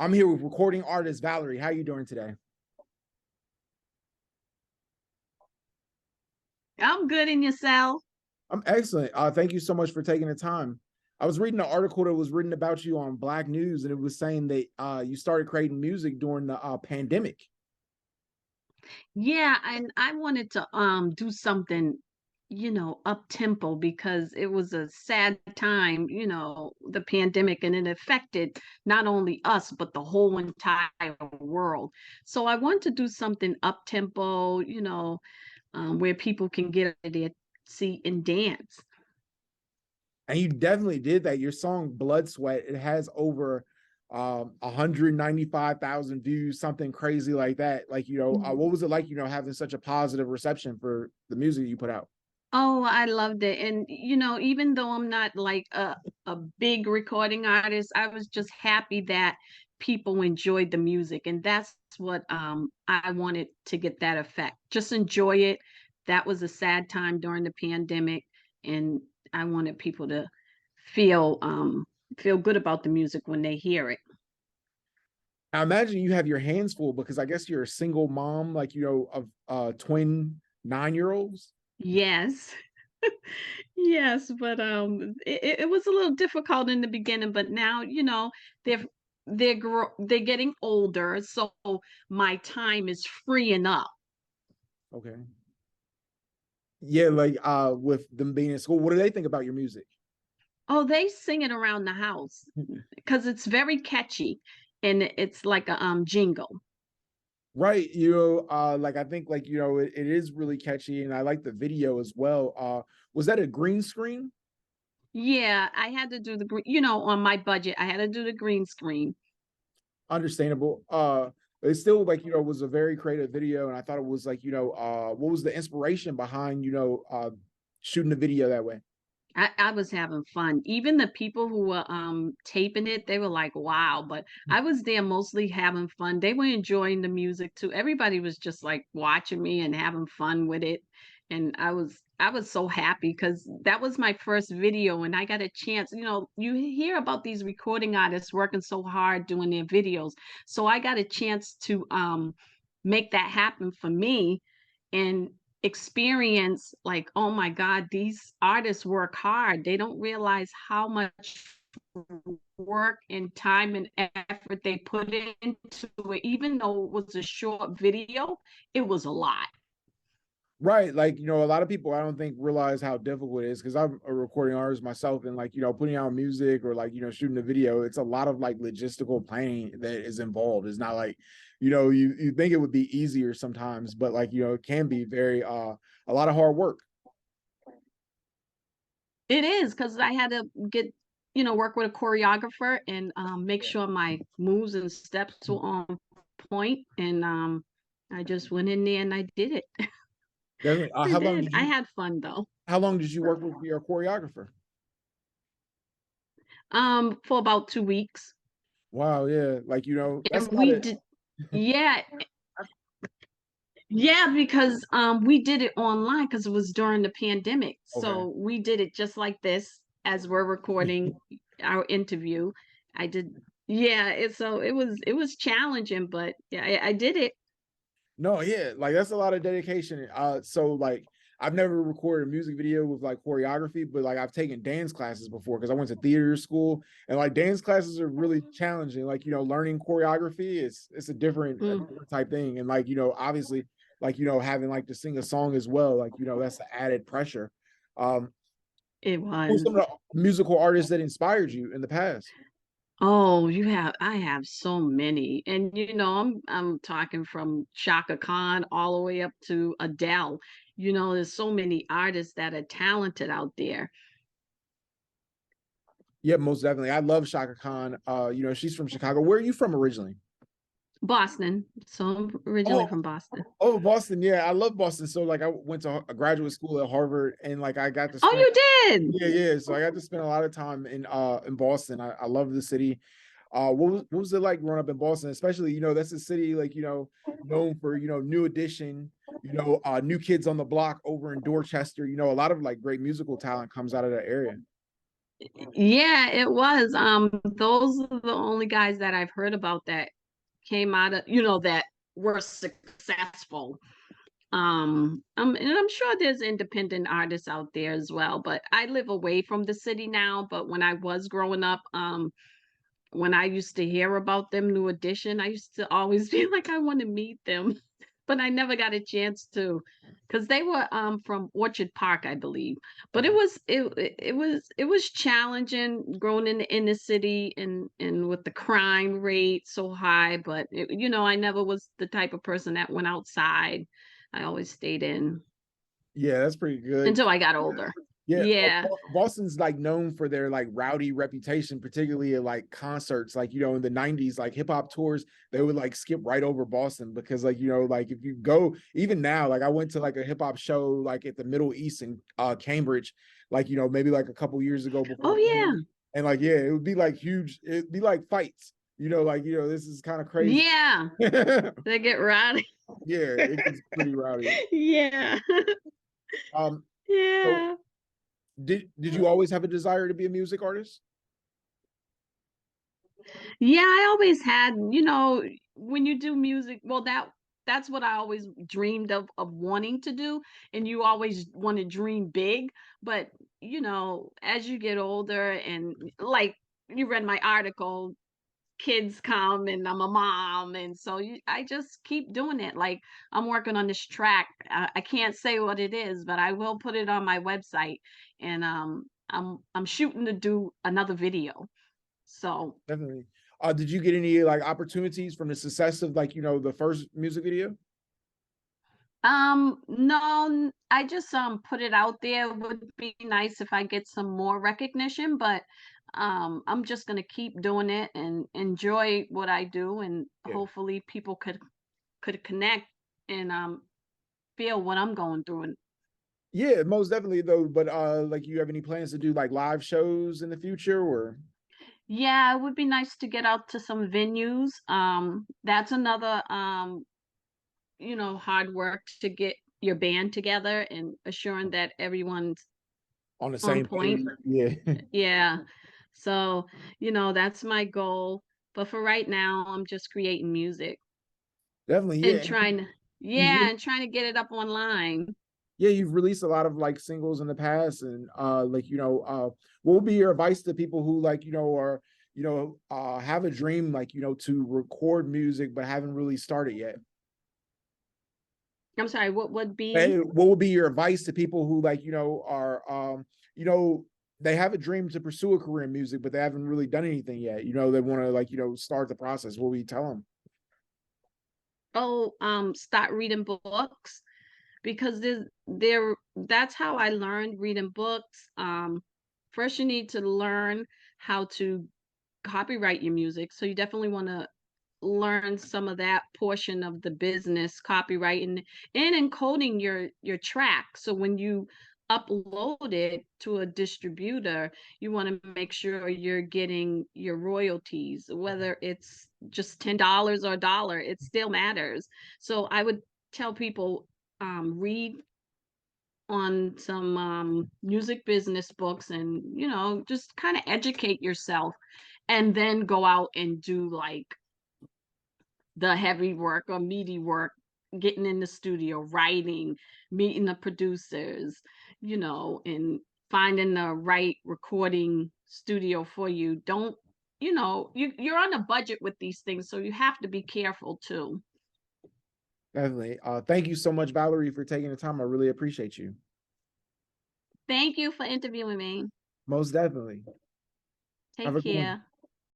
I'm here with recording artist Vallyre. How you doing today? I'm good in yourself. I'm excellent. Thank you so much for taking the time. I was reading an article that was written about you on Black News, and it was saying that you started creating music during the pandemic. Yeah, and I wanted to do something, up tempo because it was a sad time, the pandemic, and it affected not only us but the whole entire world. So I want to do something up tempo, where people can get their seat and dance. And you definitely did that. Your song Bloodsweat, it has over 195,000 views, something crazy like that. Like, what was it like, having such a positive reception for the music you put out? Oh, I loved it. And even though I'm not like a big recording artist, I was just happy that people enjoyed the music. And that's what I wanted to get that effect. Just enjoy it. That was a sad time during the pandemic, and I wanted people to feel feel good about the music when they hear it. I imagine you have your hands full because I guess you're a single mom, like, of twin 9-year-olds. Yes. Yes, but it was a little difficult in the beginning, but now they're they're getting older, so my time is freeing up. Okay. Yeah, like with them being in school, what do they think about your music? Oh, they sing it around the house because it's very catchy, and it's like a jingle. Right. Like I think like it is really catchy and I like the video as well. Was that a green screen? Yeah, I had to do the green, on my budget. I had to do the green screen. Understandable. It still like was a very creative video, and I thought it was like what was the inspiration behind shooting the video that way? I was having fun. Even the people who were taping it, they were like, wow. But I was there mostly having fun. They were enjoying the music too. Everybody was just like watching me and having fun with it. And I was so happy because that was my first video and I got a chance. You hear about these recording artists working so hard doing their videos. So I got a chance to make that happen for me. And experience like, oh my God, these artists work hard. They don't realize how much work and time and effort they put into it. Even though it was a short video, it was a lot. Right. Like, a lot of people I don't think realize how difficult it is because I'm a recording artist myself and like, putting out music or like, shooting a video, it's a lot of like logistical planning that is involved. It's not like, you think it would be easier sometimes, but like, it can be very a lot of hard work. It is because I had to get, work with a choreographer and make sure my moves and steps were on point. And I just went in there and I did it. Definitely. I did. I had fun though. How long did you work with your choreographer? For about 2 weeks. Wow, yeah. Like, that's And a lot we of did, yeah, yeah, because we did it online because it was during the pandemic. okay. So we did it just like this as we're recording our interview. I did, yeah, so it was challenging, but yeah, I did it. No, yeah, like that's a lot of dedication. So like I've never recorded a music video with like choreography, but like I've taken dance classes before because I went to theater school and like dance classes are really challenging. Like, learning choreography is it's a Mm, different type thing. And like, obviously, like, having like to sing a song as well, like, that's the added pressure. Um, it who are some was. of the musical artists that inspired you in the past? Oh, I have so many. And I'm talking from Shaka Khan all the way up to Adele. There's so many artists that are talented out there. Yeah, most definitely. I love Shaka Khan. She's from Chicago. Where are you from originally? Boston. So I'm originally Oh, from Boston. oh, Boston. Yeah, I love Boston. So like I went to a graduate school at Harvard and like I got to Oh, spend you did? yeah, yeah. So I got to spend a lot of time in Boston. I love the city. What was it like growing up in Boston? Especially, that's a city like, known for, New Edition, New Kids on the Block over in Dorchester. A lot of like great musical talent comes out of that area. Yeah, it was. Those are the only guys that I've heard about that came out of, that were successful. And I'm sure there's independent artists out there as well, but I live away from the city now. But when I was growing up, when I used to hear about them, New Edition, I used to always be like, I want to meet them, but I never got a chance to, because they were from Orchard Park, I believe. But Okay. it was challenging growing in the inner city and with the crime rate so high. But I never was the type of person that went outside. I always stayed in Yeah, that's pretty good. until I got older. Yeah, Yeah. Boston's like known for their like rowdy reputation, particularly at like concerts. Like, in the 90s, like hip hop tours, they would like skip right over Boston because, like, like if you go even now, like I went to like a hip hop show like at the Middle East in Cambridge, like, maybe like a couple years ago Oh before yeah. COVID. And like, yeah, it would be like huge, it'd be like fights, this is kind of crazy. Yeah. Yeah, They get rowdy. it gets pretty rowdy. Yeah. Um, so Yeah. did you always have a desire to be a music artist? Yeah, I always had, when you do music, well that's what I always dreamed of wanting to do, and you always want to dream big, but as you get older and like you read my article, kids come and I'm a mom, and so I just keep doing it. Like I'm working on this track. I can't say what it is, but I will put it on my website, and I'm shooting to do another video. So Definitely. Did you get any like opportunities from the success of like, the first music video? No, I just put it out there. It would be nice if I get some more recognition, but I'm just gonna keep doing it and enjoy what I do, and Yeah. hopefully people could connect and feel what I'm going through. And Yeah, most definitely though. But like you have any plans to do like live shows in the future or yeah, it would be nice to get out to some venues. That's another hard work to get your band together and assuring that everyone's on the on same page? point. Yeah, Yeah. So, that's my goal. But for right now, I'm just creating music definitely. and Yeah. You've yeah, and trying to get it up online. you've released a lot of like singles in the past and like, what would be your advice to people who like, are, have a dream like, to record music but haven't really started yet? I'm sorry, what would Hey, be? what would be your advice to people who like, are you know, they have a dream to pursue a career in music, but they haven't really done anything yet. They want to like, start the process. What would you tell them? Oh, start reading books because there that's how I learned reading books. First you need to learn how to copyright your music. So you definitely want to learn some of that portion of the business, copywriting and encoding your track. So when you upload it to a distributor, you want to make sure you're getting your royalties, whether it's just $10 or a dollar, it still matters. So I would tell people, read on some music business books, and just kind of educate yourself, and then go out and do like the heavy work or meaty work, getting in the studio, writing, meeting the producers, and finding the right recording studio for you. Don't, you're on a budget with these things, so you have to be careful too. Definitely. Thank you so much, Vallyre, for taking the time. I really appreciate you. Thank you for interviewing me. Most definitely. Have Take a good one. care.